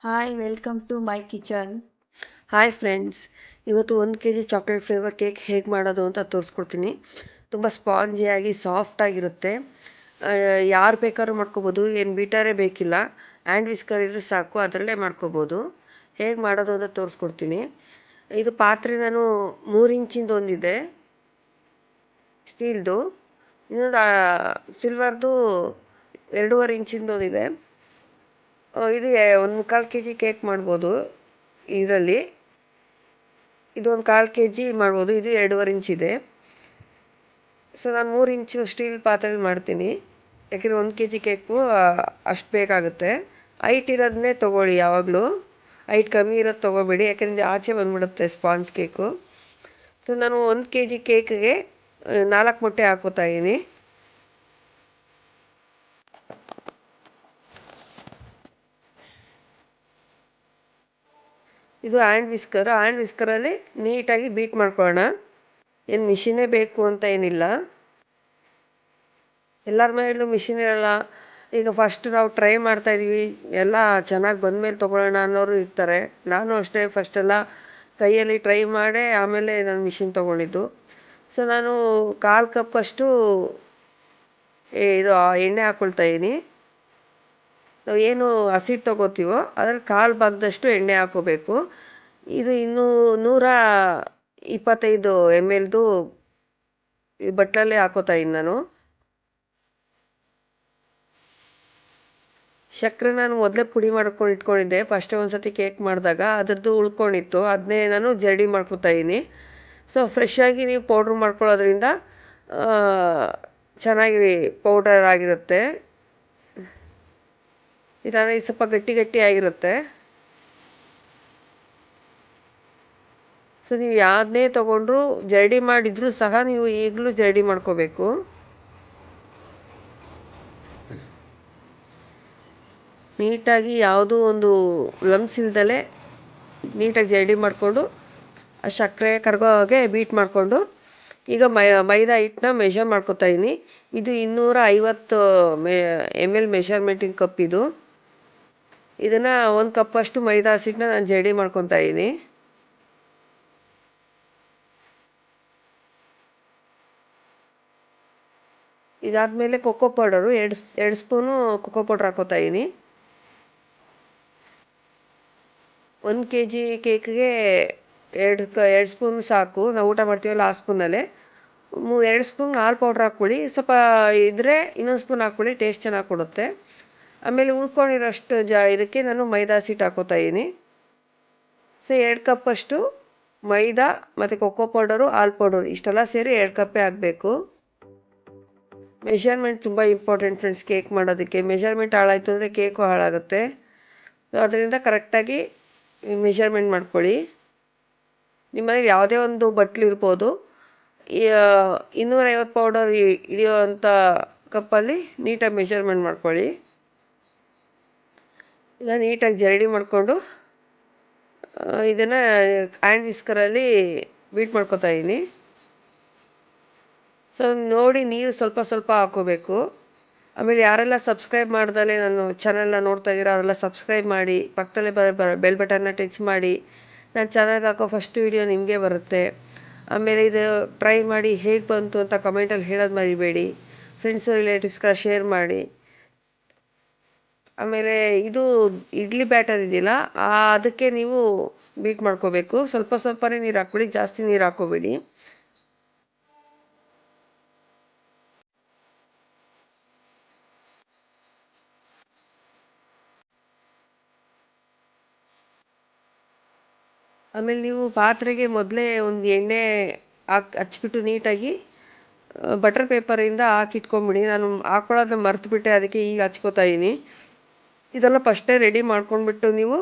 Hi welcome to my kitchen. Hi friends, ಇವತ್ತು 1 kg chocolate flavour cake ಹೇಗೆ ಮಾಡೋದು ಅಂತ ತೋರಿಸ್ಕೊಡ್ತೀನಿ. ತುಂಬ ಸ್ಪಾಂಜಿಯಾಗಿ ಸಾಫ್ಟಾಗಿರುತ್ತೆ. ಯಾರು ಬೇಕಾದ್ರೂ ಮಾಡ್ಕೋಬೋದು, ಏನು ಬೀಟರೇ ಬೇಕಿಲ್ಲ. ಹ್ಯಾಂಡ್ ವಿಸ್ಕರ್ ಇದ್ದರೆ ಸಾಕು, ಅದರಲ್ಲೇ ಮಾಡ್ಕೋಬೋದು. ಹೇಗೆ ಮಾಡೋದು ಅಂತ ತೋರಿಸ್ಕೊಡ್ತೀನಿ. ಇದು ಪಾತ್ರೆ ನಾನು 3 ಇಂಚಿಂದು ಒಂದಿದೆ ಸ್ಟೀಲ್ದು, ಇನ್ನೊಂದು ಸಿಲ್ವರ್ದು 2.5 ಇಂಚಿಂದು ಒಂದಿದೆ. ಇದು 1 ಮುಕ್ಕಾಲು kg ಕೇಕ್ ಮಾಡ್ಬೋದು ಇದರಲ್ಲಿ. ಇದು 1/4 kg ಮಾಡ್ಬೋದು. ಇದು 2.5 ಇಂಚಿದೆ. ಸೊ ನಾನು 3 ಇಂಚು ಸ್ಟೀಲ್ ಪಾತ್ರೆಯಲ್ಲಿ ಮಾಡ್ತೀನಿ, ಯಾಕೆಂದರೆ 1 kg ಕೇಕು ಅಷ್ಟು ಬೇಕಾಗುತ್ತೆ. ಹೈಟ್ ಇರೋದನ್ನೇ ತೊಗೊಳ್ಳಿ ಯಾವಾಗಲೂ. ಹೈಟ್ ಕಮ್ಮಿ ಇರೋದು ತೊಗೋಬೇಡಿ, ಯಾಕೆಂದರೆ ಆಚೆ ಬಂದುಬಿಡುತ್ತೆ ಸ್ಪಾಂಜ್ ಕೇಕು. ಸೊ ನಾನು 1 kg ಕೇಕಿಗೆ 4 ಮೊಟ್ಟೆ ಹಾಕೋತಾ ಇದ್ದೀನಿ. ಇದು ಹ್ಯಾಂಡ್ ವಿಸ್ಕರಲ್ಲಿ ನೀಟಾಗಿ ಬೀಟ್ ಮಾಡ್ಕೊಳ್ಳೋಣ. ಏನು ಮಿಷಿನೇ ಬೇಕು ಅಂತ ಏನಿಲ್ಲ, ಎಲ್ಲರ ಮನೆಯಲ್ಲೂ ಮಿಷಿನ್ ಇರಲ್ಲ. ಈಗ ಫಸ್ಟ್ ನಾವು ಟ್ರೈ ಮಾಡ್ತಾಯಿದ್ದೀವಿ, ಎಲ್ಲ ಚೆನ್ನಾಗಿ ಬಂದಮೇಲೆ ತೊಗೊಳ್ಳೋಣ ಅನ್ನೋರು ಇರ್ತಾರೆ. ನಾನು ಅಷ್ಟೇ ಫಸ್ಟೆಲ್ಲ ಕೈಯಲ್ಲಿ ಟ್ರೈ ಮಾಡೇ ಆಮೇಲೆ ನಾನು ಮಿಷಿನ್ ತೊಗೊಂಡಿದ್ದು. ಸೊ ನಾನು 1/4 ಕಪ್ಪಷ್ಟು ಇದು ಎಣ್ಣೆ ಹಾಕ್ಕೊಳ್ತಾ ಇದ್ದೀನಿ. ನಾವು ಏನು ಹಸಿಟ್ಟು ತೊಗೋತೀವೋ ಅದ್ರಲ್ಲಿ 1/4 ಭಾಗದಷ್ಟು ಎಣ್ಣೆ ಹಾಕ್ಕೋಬೇಕು. ಇದು 125 mlದು ಈ ಬಟ್ಲಲ್ಲೇ ಹಾಕೋತಾ ಇದ್ದೀನಿ ನಾನು. ಸಕ್ಕರೆ ನಾನು ಮೊದಲೇ ಪುಡಿ ಮಾಡ್ಕೊಂಡು ಇಟ್ಕೊಂಡಿದ್ದೆ, ಫಸ್ಟೇ ಒಂದು ಸತಿ ಕೇಕ್ ಮಾಡಿದಾಗ ಅದರದ್ದು ಉಳ್ಕೊಂಡಿತ್ತು, ಅದನ್ನೇ ನಾನು ಜರಡಿ ಮಾಡ್ಕೊತಾ ಇದ್ದೀನಿ. ಸೊ ಫ್ರೆಶ್ಶಾಗಿ ನೀವು ಪೌಡ್ರ್ ಮಾಡ್ಕೊಳ್ಳೋದ್ರಿಂದ ಚೆನ್ನಾಗಿ ಪೌಡರ್ ಆಗಿರುತ್ತೆ. ಇದಾದರೆ ಸ್ವಲ್ಪ ಗಟ್ಟಿ ಗಟ್ಟಿ ಆಗಿರುತ್ತೆ. ಸೊ ನೀವು ಯಾವುದನ್ನೇ ತೊಗೊಂಡ್ರೂ ಜರಡಿ ಮಾಡಿದರೂ ಸಹ ನೀವು ಈಗಲೂ ಜರಡಿ ಮಾಡ್ಕೋಬೇಕು. ನೀಟಾಗಿ ಯಾವುದೂ ಒಂದು ಲಮ್ಸ್ ಇಲ್ದಲೆ ನೀಟಾಗಿ ಜರಡಿ ಮಾಡಿಕೊಂಡು ಆ ಸಕ್ಕರೆ ಕರಗೋ ಹಾಗೆ ಬೀಟ್ ಮಾಡಿಕೊಂಡು, ಈಗ ಮೈದಾ ಹಿಟ್ಟನ್ನ ಮೆಷರ್ ಮಾಡ್ಕೊತಾ ಇದ್ದೀನಿ. ಇದು 250 ml ಮೆಷರ್ಮೆಂಟಿನ ಕಪ್ ಇದು. ಇದನ್ನು 1 ಕಪ್ಪಷ್ಟು ಮೈದಾ ಹಸಿಟ್ಟನ್ನ ನಾನು ಜರಡಿ ಮಾಡ್ಕೊತಾ ಇದ್ದೀನಿ. ಇದಾದಮೇಲೆ cocoa powder 2 spoon cocoa powder ಹಾಕ್ಕೋತಾ ಇದ್ದೀನಿ. 1 kg ಕೇಕ್ಗೆ 2 ಸ್ಪೂನ್ ಸಾಕು. ನಾವು ಊಟ ಮಾಡ್ತೀವಲ್ಲ ಆ ಸ್ಪೂನಲ್ಲೇ 2 ಸ್ಪೂನ್ ಹಾಲು ಪೌಡ್ರ್ ಹಾಕ್ಕೊಳ್ಳಿ. ಸ್ವಲ್ಪ ಇದ್ದರೆ ಇನ್ನೊಂದು ಸ್ಪೂನ್ ಹಾಕ್ಕೊಳ್ಳಿ, ಟೇಸ್ಟ್ ಚೆನ್ನಾಗಿ ಕೊಡುತ್ತೆ. ಆಮೇಲೆ ಉಳ್ಕೊಂಡಿರೋಷ್ಟು ಇದಕ್ಕೆ ನಾನು ಮೈದಾ ಹಸಿಟ್ಟು ಹಾಕ್ಕೋತಾ ಇದ್ದೀನಿ. ಸೊ 2 ಕಪ್ಪಷ್ಟು ಮೈದಾ ಮತ್ತು ಕೊಕ್ಕೋ ಪೌಡರು, ಹಾಲು ಪೌಡರು ಇಷ್ಟೆಲ್ಲ ಸೇರಿ 2 ಕಪ್ಪೇ ಆಗಬೇಕು. ಮೆಷರ್ಮೆಂಟ್ ತುಂಬ ಇಂಪಾರ್ಟೆಂಟ್ ಫ್ರೆಂಡ್ಸ್ ಕೇಕ್ ಮಾಡೋದಕ್ಕೆ. ಮೆಷರ್ಮೆಂಟ್ ಹಾಳಾಯಿತು ಅಂದರೆ ಕೇಕು ಹಾಳಾಗುತ್ತೆ. ಸೊ ಅದರಿಂದ ಕರೆಕ್ಟಾಗಿ ಮೆಷರ್ಮೆಂಟ್ ಮಾಡ್ಕೊಳ್ಳಿ. ನಿಮ್ಮ ಮನೇಲಿ ಯಾವುದೇ ಒಂದು ಬಟ್ಲು ಇರ್ಬೋದು. 250 ಪೌಡರ್ ಹಿಡಿಯೋವಂಥ ಕಪ್ಪಲ್ಲಿ ನೀಟಾಗಿ ಮೆಷರ್ಮೆಂಟ್ ಮಾಡ್ಕೊಳ್ಳಿ. ಈಗ ನೀಟಾಗಿ ಜರಡಿ ಮಾಡಿಕೊಂಡು ಇದನ್ನು ಹ್ಯಾಂಡ್ ವಿಸ್ಕರಲ್ಲಿ ಬೀಟ್ ಮಾಡ್ಕೊತಾ ಇದ್ದೀನಿ. ಸೊ ನೋಡಿ ನೀರು ಸ್ವಲ್ಪ ಸ್ವಲ್ಪ ಹಾಕ್ಕೋಬೇಕು. ಆಮೇಲೆ ಯಾರೆಲ್ಲ ಸಬ್ಸ್ಕ್ರೈಬ್ ಮಾಡ್ದಲೇ ನಾನು ಚಾನಲ್ನ ನೋಡ್ತಾ ಇದ್ದೀರಾ ಅವರೆಲ್ಲ ಸಬ್ಸ್ಕ್ರೈಬ್ ಮಾಡಿ, ಪಕ್ಕದಲ್ಲೇ ಬೆಲ್ ಬಟನ್ನ ಟಚ್ ಮಾಡಿ. ನಾನು ಚಾನಲ್ಗೆ ಹಾಕೋ ಫಸ್ಟ್ ವೀಡಿಯೋ ನಿಮಗೆ ಬರುತ್ತೆ. ಆಮೇಲೆ ಇದು ಟ್ರೈ ಮಾಡಿ ಹೇಗೆ ಬಂತು ಅಂತ ಕಮೆಂಟಲ್ಲಿ ಹೇಳೋದು ಮರಿಬೇಡಿ. ಫ್ರೆಂಡ್ಸು ರಿಲೇಟಿವ್ಸ್ಗೆಲ್ಲ ಶೇರ್ ಮಾಡಿ. ಆಮೇಲೆ ಇದು ಇಡ್ಲಿ ಬ್ಯಾಟರ್ ಇದೆಯಲ್ಲ, ಅದಕ್ಕೆ ನೀವು ಬೀಟ್ ಮಾಡ್ಕೋಬೇಕು. ಸ್ವಲ್ಪ ಸ್ವಲ್ಪನೇ ನೀರು ಹಾಕ್ಬಿಡಿ, ಜಾಸ್ತಿ ನೀರು ಹಾಕ್ಕೋಬೇಡಿ. ಆಮೇಲೆ ನೀವು ಪಾತ್ರೆಗೆ ಮೊದಲೇ ಒಂದು ಎಣ್ಣೆ ಹಚ್ಬಿಟ್ಟು ನೀಟಾಗಿ ಬಟರ್ ಪೇಪರಿಂದ ಹಾಕಿಟ್ಕೊಂಬಿಡಿ. ನಾನು ಹಾಕ್ಕೊಳ್ಳೋದನ್ನ ಮರ್ತುಬಿಟ್ಟೆ, ಅದಕ್ಕೆ ಈಗ ಹಚ್ಕೋತಾ ಇದ್ದೀನಿ. ಇದೆಲ್ಲ ಫಸ್ಟೇ ರೆಡಿ ಮಾಡ್ಕೊಂಡ್ಬಿಟ್ಟು ನೀವು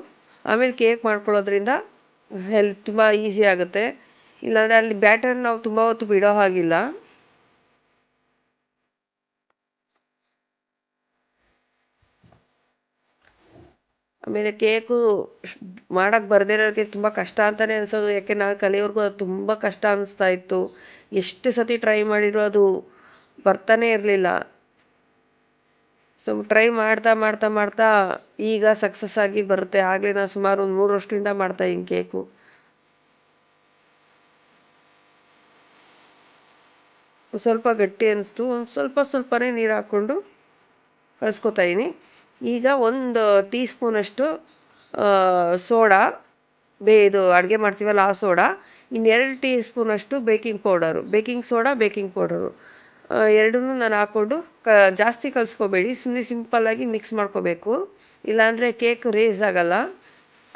ಆಮೇಲೆ ಕೇಕ್ ಮಾಡ್ಕೊಳ್ಳೋದ್ರಿಂದ ತುಂಬ ಈಸಿ ಆಗುತ್ತೆ. ಇಲ್ಲಾಂದರೆ ಅಲ್ಲಿ ಬ್ಯಾಟರ್ ನಾವು ತುಂಬ ಹೊತ್ತು ಬಿಡೋ ಹಾಗಿಲ್ಲ. ಆಮೇಲೆ ಕೇಕು ಮಾಡೋಕ್ಕೆ ಬರದೇ ಇರೋರಿಗೆ ತುಂಬ ಕಷ್ಟ ಅಂತಲೇ ಅನಿಸೋದು. ಯಾಕೆ ನಾನು ಕಲಿಯೋವರೆಗೂ ಅದು ತುಂಬ ಕಷ್ಟ ಅನ್ನಿಸ್ತಾ ಇತ್ತು. ಎಷ್ಟು ಸತಿ ಟ್ರೈ ಮಾಡಿದರೂ ಅದು ಬರ್ತಾನೇ ಇರಲಿಲ್ಲ. ಸೊ ಟ್ರೈ ಮಾಡ್ತಾ ಮಾಡ್ತಾ ಮಾಡ್ತಾ ಈಗ ಸಕ್ಸಸ್ ಆಗಿ ಬರುತ್ತೆ. ಆಗಲೇ ನಾನು ಸುಮಾರು ಒಂದು 3 ವರ್ಷದಿಂದ ಮಾಡ್ತಾಯಿದ್ದೀನಿ ಕೇಕು. ಸ್ವಲ್ಪ ಗಟ್ಟಿ ಅನಿಸ್ತು, ಒಂದು ಸ್ವಲ್ಪನೇ ನೀರು ಹಾಕ್ಕೊಂಡು ಕಲಿಸ್ಕೊತಾಯಿದ್ದೀನಿ. ಈಗ 1 ಟೀ ಸ್ಪೂನಷ್ಟು ಸೋಡಾ, ಇದು ಅಡುಗೆ ಮಾಡ್ತೀವಲ್ಲ ಆ ಸೋಡಾ, ಇನ್ನು 2 ಟೀ ಸ್ಪೂನಷ್ಟು ಬೇಕಿಂಗ್ ಸೋಡಾ, ಬೇಕಿಂಗ್ ಪೌಡರು ಎರಡನ್ನೂ ನಾನು ಹಾಕ್ಕೊಂಡು ಜಾಸ್ತಿ ಕಲಿಸ್ಕೋಬೇಡಿ, ಸುಮ್ಮನೆ ಸಿಂಪಲ್ಲಾಗಿ ಮಿಕ್ಸ್ ಮಾಡ್ಕೋಬೇಕು. ಇಲ್ಲಾಂದರೆ ಕೇಕ್ ರೇಸ್ ಆಗಲ್ಲ,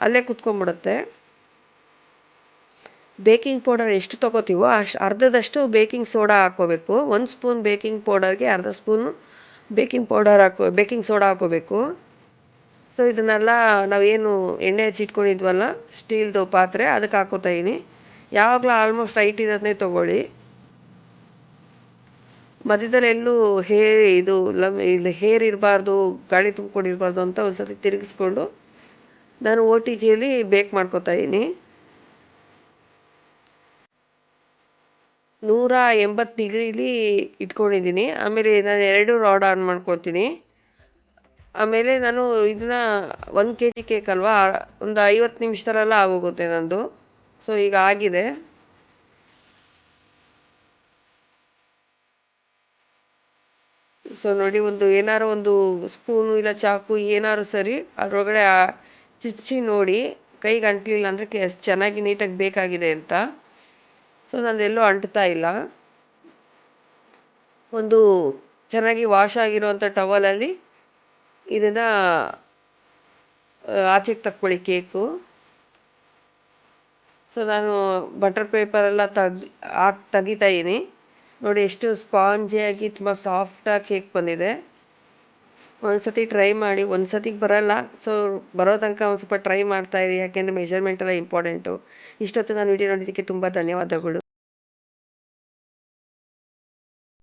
ಅಲ್ಲೇ ಕುತ್ಕೊಂಡ್ಬಿಡುತ್ತೆ. ಬೇಕಿಂಗ್ ಪೌಡರ್ ಎಷ್ಟು ತೊಗೋತೀವೋ ಅರ್ಧದಷ್ಟು ಬೇಕಿಂಗ್ ಸೋಡಾ ಹಾಕ್ಕೋಬೇಕು. 1 ಸ್ಪೂನ್ ಬೇಕಿಂಗ್ ಪೌಡರ್ಗೆ ಅರ್ಧ ಸ್ಪೂನು ಬೇಕಿಂಗ್ ಸೋಡಾ ಹಾಕ್ಕೋಬೇಕು. ಸೊ ಇದನ್ನೆಲ್ಲ ನಾವೇನು ಎಣ್ಣೆ ಹಚ್ಚಿಟ್ಕೊಂಡಿದ್ವಲ್ಲ ಸ್ಟೀಲ್ದು ಪಾತ್ರೆ, ಅದಕ್ಕೆ ಹಾಕ್ಕೋತಾಯಿದ್ದೀನಿ. ಯಾವಾಗಲೂ ಆಲ್ಮೋಸ್ಟ್ ಹೈಟ್ ಇರೋದನ್ನೇ ತೊಗೊಳ್ಳಿ. ಮಧ್ಯದಲ್ಲಿ ಎಲ್ಲೂ ಇದು ಹೇರ್ ಇರಬಾರ್ದು, ಗಾಳಿ ತುಂಬ್ಕೊಂಡಿರಬಾರ್ದು ಅಂತ ಒಂದು ಸತಿ ತಿರುಗಿಸ್ಕೊಂಡು ನಾನು OTGಯಲ್ಲಿ ಬೇಕ್ ಮಾಡ್ಕೋತಾಯಿದ್ದೀನಿ. 180 ಡಿಗ್ರಿಲಿ ಇಟ್ಕೊಂಡಿದ್ದೀನಿ. ಆಮೇಲೆ ನಾನು 2 ರಾಡ್ ಆನ್ ಮಾಡ್ಕೊತೀನಿ. ಆಮೇಲೆ ನಾನು ಇದನ್ನ 1 kg ಕೇಕ್ ಅಲ್ವಾ, ಒಂದು 50 ನಿಮಿಷದಲ್ಲೆಲ್ಲ ಆಗೋಗುತ್ತೆ ನಂದು. ಸೊ ಈಗ ಆಗಿದೆ. ಸೊ ನೋಡಿ, ಏನಾರು ಒಂದು ಸ್ಪೂನು ಇಲ್ಲ ಚಾಕು ಏನಾದ್ರು ಸರಿ ಅದರೊಳಗಡೆ ಚುಚ್ಚಿ ನೋಡಿ, ಕೈಗೆ ಅಂಟಲಿಲ್ಲ ಅಂದರೆ ಚೆನ್ನಾಗಿ ನೀಟಾಗಿ ಬೇಕಾಗಿದೆ ಅಂತ. ಸೊ ನಂದೆಲ್ಲೂ ಅಂಟ್ತಾ ಇಲ್ಲ. ಒಂದು ಚೆನ್ನಾಗಿ ವಾಶ್ ಆಗಿರುವಂಥ ಟವಲಲ್ಲಿ ಇದನ್ನು ಆಚೆಗೆ ತಕ್ಕೊಳ್ಳಿ ಕೇಕು. ಸೊ ನಾನು ಬಟರ್ ಪೇಪರೆಲ್ಲ ತೆಗಿತಾ ಇದ್ದೀನಿ. ನೋಡಿ ಎಷ್ಟು ಸ್ಪಾಂಜಿಯಾಗಿ ತುಂಬ ಸಾಫ್ಟಾಗಿ ಕೇಕ್ ಬಂದಿದೆ. ಒಂದು ಸತಿ ಟ್ರೈ ಮಾಡಿ. ಒಂದು ಸತಿಗೆ ಬರೋಲ್ಲ, ಸೊ ಬರೋ ತನಕ ಒಂದು ಸ್ವಲ್ಪ ಟ್ರೈ ಮಾಡ್ತಾಯಿರಿ, ಯಾಕೆಂದರೆ ಮೆಜರ್ಮೆಂಟ್ ಎಲ್ಲ ಇಂಪಾರ್ಟೆಂಟು. ಇಷ್ಟೊತ್ತು ನಾನು ವಿಡಿಯೋ ನೋಡಿದ್ದಕ್ಕೆ ತುಂಬ ಧನ್ಯವಾದಗಳು.